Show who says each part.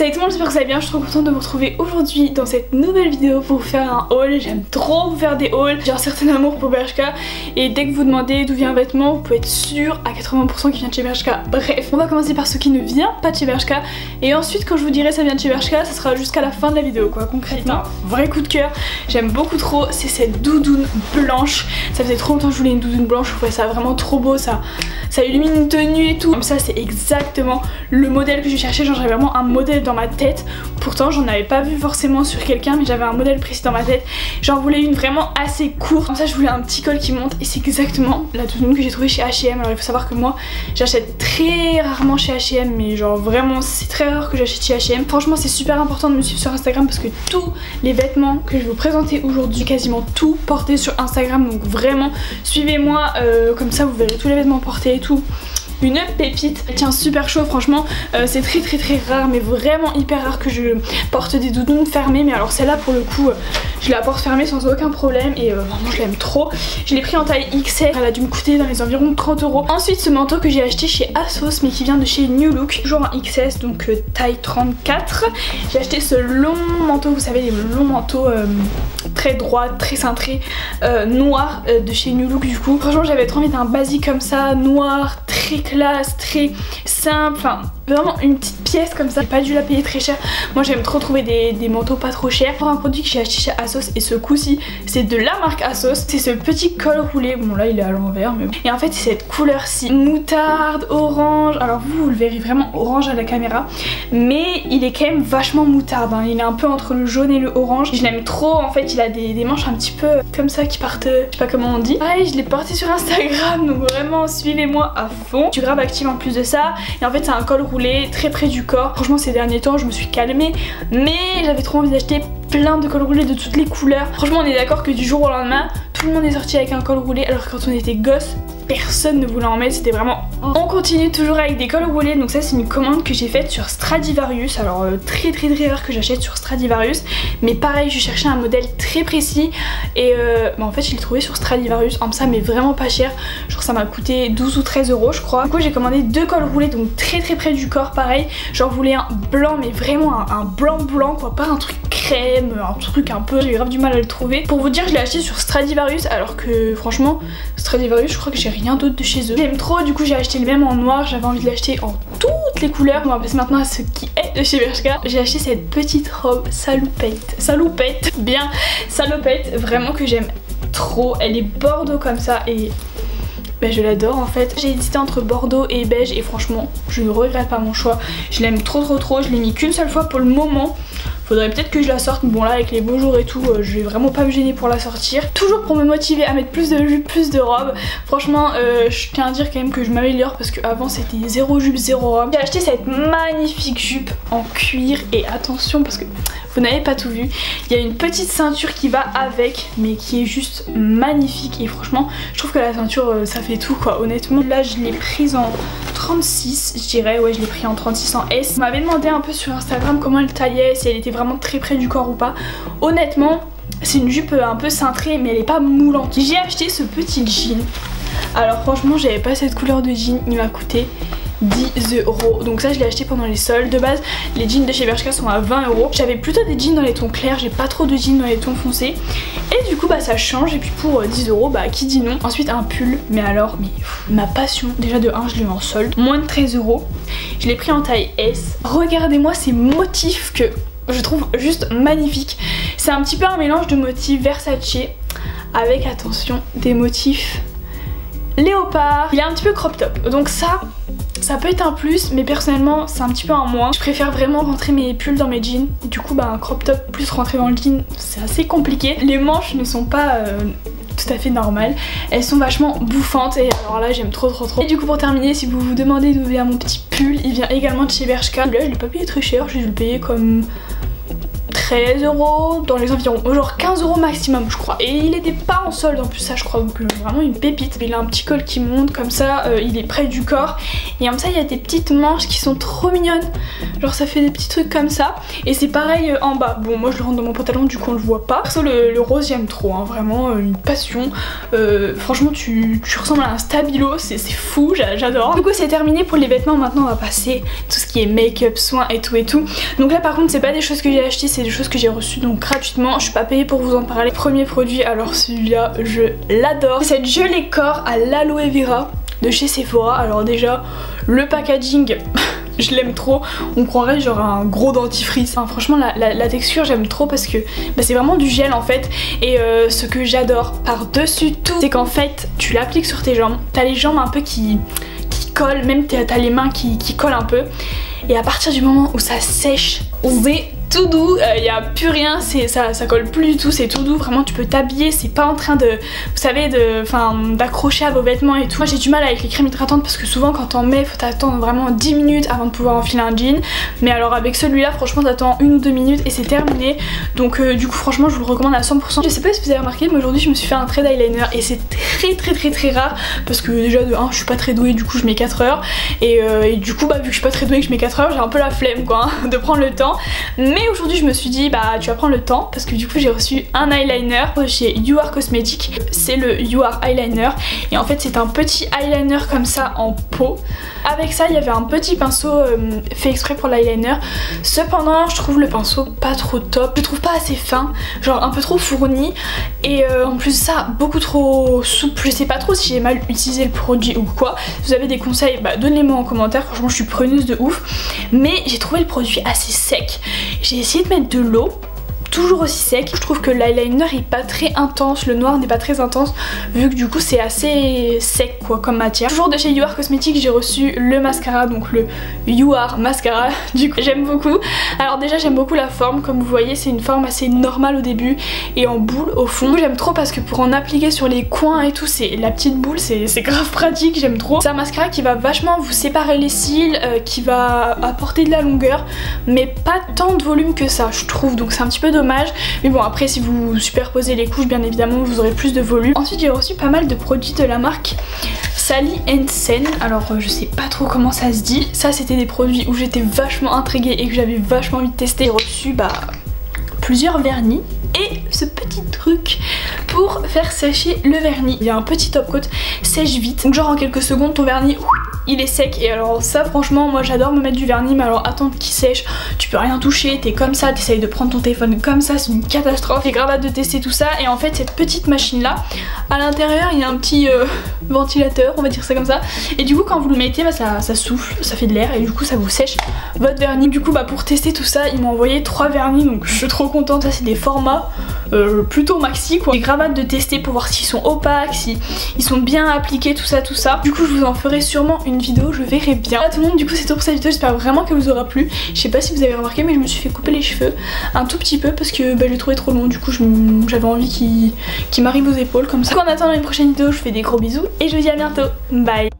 Speaker 1: Salut tout le monde, j'espère que vous allez bien, je suis trop contente de vous retrouver aujourd'hui dans cette nouvelle vidéo pour vous faire un haul. J'aime trop vous faire des hauls, j'ai un certain amour pour Bershka et dès que vous demandez d'où vient un vêtement, vous pouvez être sûr à 80% qu'il vient de chez Bershka. Bref, on va commencer par ce qui ne vient pas de chez Bershka et ensuite quand je vous dirai ça vient de chez Bershka, ça sera jusqu'à la fin de la vidéo quoi. Concrètement, vrai coup de cœur, j'aime beaucoup trop, c'est cette doudoune blanche. Ça faisait trop longtemps que je voulais une doudoune blanche, je trouvais ça vraiment trop beau, ça illumine une tenue et tout. Comme ça c'est exactement le modèle que je cherchais, genre j'avais vraiment un modèle dans ma tête. Pourtant j'en avais pas vu forcément sur quelqu'un mais j'avais un modèle précis dans ma tête. J'en voulais une vraiment assez courte. Comme ça je voulais un petit col qui monte et c'est exactement la doudoune que j'ai trouvée chez H&M. Alors il faut savoir que moi j'achète très rarement chez H&M, mais genre vraiment c'est très rare que j'achète chez H&M. Franchement c'est super important de me suivre sur Instagram parce que tous les vêtements que je vais vous présenter aujourd'hui, quasiment tout porté sur Instagram. Donc vraiment suivez-moi, comme ça vous verrez tous les vêtements portés et tout. Une pépite, elle tient super chaud franchement, c'est très rare mais vraiment hyper rare que je porte des doudounes fermées. Mais alors celle-là pour le coup je la porte fermée sans aucun problème et vraiment je l'aime trop. Je l'ai pris en taille XL, elle a dû me coûter dans les environs de 30 €. Ensuite ce manteau que j'ai acheté chez ASOS mais qui vient de chez New Look, toujours en XS donc taille 34. J'ai acheté ce long manteau, vous savez les longs manteaux très droits, très cintrés, noir de chez New Look du coup. Franchement j'avais trop envie d'un basique comme ça, noir, très classe, très simple, enfin vraiment une petite pièce comme ça. J'ai pas dû la payer très cher, moi j'aime trop trouver des manteaux pas trop chers. Pour un produit que j'ai acheté chez ASOS et ce coup-ci c'est de la marque ASOS, c'est ce petit col roulé, bon là il est à l'envers mais bon. Et en fait c'est cette couleur-ci, moutarde, orange, alors vous le verrez vraiment orange à la caméra mais il est quand même vachement moutarde hein. Il est un peu entre le jaune et le orange, je l'aime trop en fait. Il a des manches un petit peu comme ça qui partent, je sais pas comment on dit. Pareil je l'ai porté sur Instagram donc vraiment suivez-moi à fond. Je suis grave active en plus de ça et en fait c'est un col roulé très près du corps. Franchement ces derniers temps je me suis calmée mais j'avais trop envie d'acheter plein de cols roulés de toutes les couleurs. Franchement on est d'accord que du jour au lendemain tout le monde est sorti avec un col roulé alors que quand on était gosse personne ne voulait en mettre, c'était vraiment... On continue toujours avec des cols roulés, donc ça c'est une commande que j'ai faite sur Stradivarius. Alors très rare que j'achète sur Stradivarius mais pareil je cherchais un modèle très précis et en fait je l'ai trouvé sur Stradivarius en ça mais vraiment pas cher, genre ça m'a coûté 12 ou 13 € je crois. Du coup j'ai commandé deux cols roulés donc très près du corps pareil, j'en voulais un blanc mais vraiment un blanc quoi, pas un truc crème, un truc un peu, j'ai grave du mal à le trouver. Pour vous dire je l'ai acheté sur Stradivarius alors que franchement Stradivarius je crois que j'ai rien d'autre de chez eux. J'aime trop, du coup j'ai acheté le même en noir, j'avais envie de l'acheter en toutes les couleurs. On va passer maintenant à ce qui est de chez Bershka. J'ai acheté cette petite robe salopette, bien salopette, vraiment que j'aime trop. Elle est bordeaux comme ça et ben, je l'adore en fait. J'ai hésité entre bordeaux et beige et franchement je ne regrette pas mon choix. Je l'aime trop, je l'ai mis qu'une seule fois pour le moment. Faudrait peut-être que je la sorte, mais bon là avec les beaux jours et tout, je vais vraiment pas me gêner pour la sortir. Toujours pour me motiver à mettre plus de jupes, plus de robes. Franchement, je tiens à dire quand même que je m'améliore parce qu'avant c'était zéro jupe, zéro robe. J'ai acheté cette magnifique jupe en cuir et attention parce que vous n'avez pas tout vu. Il y a une petite ceinture qui va avec, mais qui est juste magnifique et franchement, je trouve que la ceinture ça fait tout quoi, honnêtement. Là je l'ai prise en 36 je dirais, ouais je l'ai pris en 36 en S. On m'avait demandé un peu sur Instagram comment elle taillait, si elle était vraiment très près du corps ou pas. Honnêtement c'est une jupe un peu cintrée mais elle est pas moulante. J'ai acheté ce petit jean, alors franchement j'avais pas cette couleur de jean, il m'a coûté 10 €. Donc ça je l'ai acheté pendant les soldes. De base les jeans de chez Bershka sont à 20 €. J'avais plutôt des jeans dans les tons clairs, j'ai pas trop de jeans dans les tons foncés. Et du coup bah ça change et puis pour 10 € bah qui dit non. Ensuite un pull, mais alors ma passion. Déjà de 1 je l'ai eu en solde, moins de 13 €. Je l'ai pris en taille S. Regardez-moi ces motifs que je trouve juste magnifiques. C'est un petit peu un mélange de motifs Versace avec attention des motifs léopard. Il est un petit peu crop top donc ça peut être un plus mais personnellement c'est un petit peu un moins. Je préfère vraiment rentrer mes pulls dans mes jeans et du coup bah un crop top plus rentrer dans le jean c'est assez compliqué. Les manches ne sont pas tout à fait normales, elles sont vachement bouffantes et alors là j'aime trop. Et du coup pour terminer, si vous vous demandez d'où vient mon petit pull, il vient également de chez Bershka. Là je l'ai pas payé très cher, j'ai dû le payer comme 13 €, dans les environs, genre 15 € maximum je crois. Et il était pas en solde en plus, ça je crois, donc vraiment une pépite. Il a un petit col qui monte comme ça, il est près du corps. Et comme ça il y a des petites manches qui sont trop mignonnes. Genre ça fait des petits trucs comme ça. Et c'est pareil en bas. Bon moi je le rentre dans mon pantalon, du coup on le voit pas. Perso le rose j'aime trop, hein, vraiment une passion. Franchement tu ressembles à un stabilo, c'est fou, j'adore. Du coup c'est terminé pour les vêtements, maintenant on va passer tout ce qui est make-up, soins et tout. Donc là par contre c'est pas des choses que j'ai achetées, c'est des choses que j'ai reçues donc gratuitement. Je suis pas payée pour vous en parler. Premier produit, alors celui-là je l'adore. Cette gelée corps à l'aloe vera de chez Sephora. Alors déjà le packaging je l'aime trop, on croirait genre un gros dentifrice. Enfin, franchement la texture j'aime trop parce que c'est vraiment du gel en fait. Et ce que j'adore par dessus tout, c'est qu'en fait tu l'appliques sur tes jambes, t'as les jambes un peu qui collent, même t'as les mains qui collent un peu. Et à partir du moment où ça sèche, c'est tout doux, il n'y a plus rien, ça colle plus du tout, c'est tout doux, vraiment tu peux t'habiller, c'est pas en train de, vous savez, d'accrocher à vos vêtements et tout. Moi j'ai du mal avec les crèmes hydratantes parce que souvent quand t'en mets, faut t'attendre vraiment 10 minutes avant de pouvoir enfiler un jean. Mais alors avec celui-là, franchement t'attends 1 ou 2 minutes et c'est terminé. Donc du coup franchement je vous le recommande à 100%. Je sais pas si vous avez remarqué, mais aujourd'hui je me suis fait un trait d'eyeliner et c'est très rare parce que déjà de 1 je suis pas très douée, du coup je mets 4 heures. Et du coup vu que je suis pas très douée et que je mets 4 heures, j'ai un peu la flemme quoi, hein, de prendre le temps. Mais aujourd'hui je me suis dit tu vas prendre le temps parce que du coup j'ai reçu un eyeliner chez You Are Cosmetics. C'est le You Are Eyeliner et en fait c'est un petit eyeliner comme ça en pot. Avec ça il y avait un petit pinceau fait exprès pour l'eyeliner. Cependant je trouve le pinceau pas trop top, je trouve pas assez fin, genre un peu trop fourni. Et en plus de ça beaucoup trop souple. Je sais pas trop si j'ai mal utilisé le produit ou quoi. Si vous avez des conseils donnez-moi en commentaire, franchement je suis preneuse de ouf. Mais j'ai trouvé le produit assez sec. J'ai essayé de mettre de l'eau, toujours aussi sec. Je trouve que l'eyeliner est pas très intense, le noir n'est pas très intense vu que du coup c'est assez sec quoi comme matière. Toujours de chez You Are Cosmetics j'ai reçu le mascara, donc le You Are mascara, du coup j'aime beaucoup. Alors déjà j'aime beaucoup la forme, comme vous voyez c'est une forme assez normale au début et en boule au fond. J'aime trop parce que pour en appliquer sur les coins et tout, c'est la petite boule, c'est grave pratique, j'aime trop. C'est un mascara qui va vachement vous séparer les cils, qui va apporter de la longueur mais pas tant de volume que ça je trouve, donc c'est un petit peu dommage. Mais bon après si vous superposez les couches bien évidemment vous aurez plus de volume. Ensuite j'ai reçu pas mal de produits de la marque Sally & Sen. Alors je sais pas trop comment ça se dit. Ça c'était des produits où j'étais vachement intriguée et que j'avais vachement envie de tester. J'ai reçu plusieurs vernis et ce petit truc pour faire sécher le vernis. Il y a un petit top coat sèche vite, donc genre en quelques secondes ton vernis il est sec. Et alors ça franchement moi j'adore me mettre du vernis, mais alors attendre qu'il sèche, tu peux rien toucher, t'es comme ça, t'essayes de prendre ton téléphone comme ça, c'est une catastrophe. C'est grave hâte de tester tout ça. Et en fait cette petite machine là, à l'intérieur il y a un petit ventilateur, on va dire ça comme ça, et du coup quand vous le mettez ça souffle, ça fait de l'air et du coup ça vous sèche votre vernis. Du coup pour tester tout ça ils m'ont envoyé 3 vernis, donc je suis trop contente. Ça c'est des formats plutôt maxi quoi. J'ai grave hâte de tester pour voir s'ils sont opaques, s'ils sont bien appliqués, tout ça. Du coup je vous en ferai sûrement une vidéo, je verrai bien. Voilà tout le monde, du coup c'est tout pour cette vidéo, j'espère vraiment qu'elle vous aura plu. Je sais pas si vous avez remarqué mais je me suis fait couper les cheveux un tout petit peu parce que je les trouvais trop longs, du coup j'avais envie qu'ils m'arrivent aux épaules comme ça. En attendant une prochaine vidéo je vous fais des gros bisous et je vous dis à bientôt, bye.